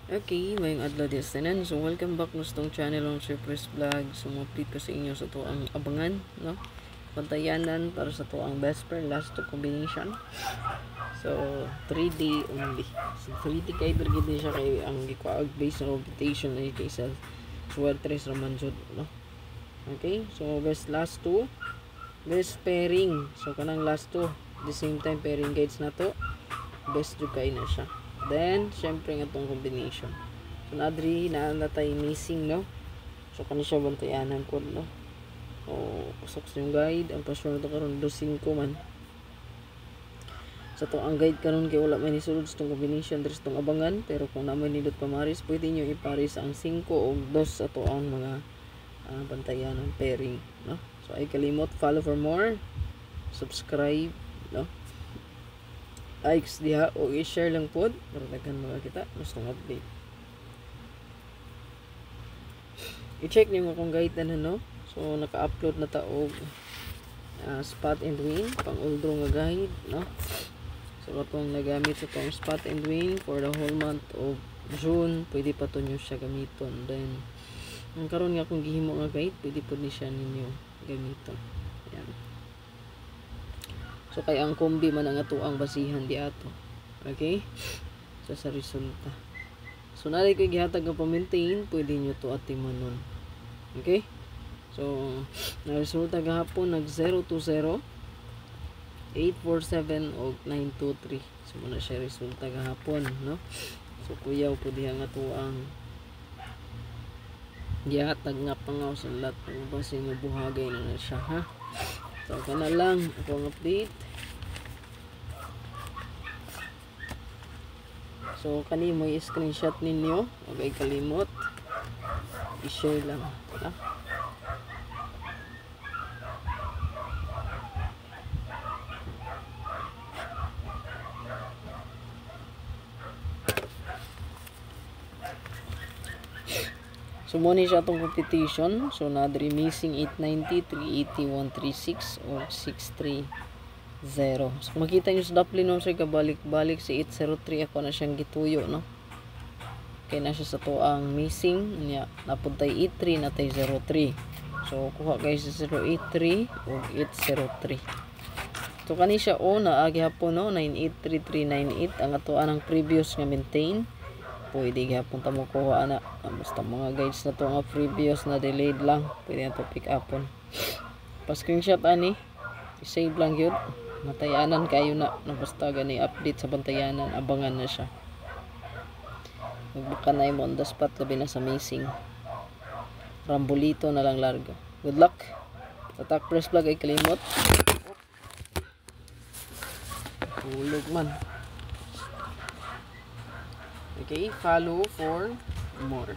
Okay, mayong adlaw di tanan. So welcome back no sa tong channel ng Surprise Vlog. So mo-update ko sa inyo sa to ang abangan, no? Pantayanan para sa to ang best pair last two combination. So 3D only. So 3D kay gid siya kay ang gikuag based on rotation ay kay sa Suarez Raman jud, no? Okay, so best last two, best pairing. So kanang last two, the same time pairing guides na to. Best jud kay na siya. Then, syempre nga itong combination. So, nadri na tayo missing, no? So, kani siya bantayanan ko, no? O, usok sa yung guide. Ang pasyon na ito karoon, 2-5 man. So, ito ang guide karoon kay wala may nisulod sa itong combination. There's itong abangan. Pero kung naman nilot pamaris, pwede nyo iparis ang 5 o 2 sa ito ang mga bantayanan, pairing, no? So, ay kalimot, follow for more. Subscribe, no? Likes diha o i-share lang pod para daghan mga kita gustong update. I-check niyo akong guide na no. So naka-upload na ta og spot and win pang uldro nga guide, no. So katong nagamit sa tong spot and win for the whole month of June, pwede pa to nyo siya gamiton. Then ang karon nga akong gihimo nga guide, pwede po ni siya ninyo gamiton. Yan. So kay ang kombi man ang ato ang basihan di ato. Okay? So sa resulta. So naray ko gihatag nga pa-maintain, pwede nyo to atimanon. Okay? So na resulta gahapon nag 020 847 og 923. So muna siya resulta gahapon, no? So kuyaw po diha nga to ang gihatag nga pangaw sa lahat ng base nga buhagay na siya, ha? So kana lang akong update. So kani mo i-screenshot ninyo, okay kalimot. I-share lang, ha? So mo ni siya atong competition. So nadri missing 890, 380, 136 or 630. So makita nyo sa Dublin no, siya kabalik-balik si 803 ako na siyang gituyo, no. Kaya na siya sa to ang missing niya, napuntay 83 natay 03. So kuha guys sa 083 o 803. So kani siya o naagi hapon, no, 983398 ang ato anang previous nga maintain. Pwede gihapon ta mo kuha ana, basta mga guides na to nga previous na delayed lang, pwede na to pick upon. Pa screenshot ani, i-save lang yun. Matayanan kayo na basta gani update sa bantayanan, abangan na siya. Magbuka na mo on the spot, labi na sa missing. Rambolito na lang largo. Good luck. Tatak press vlog ay kalimot. Hulog man. Okay, follow for more.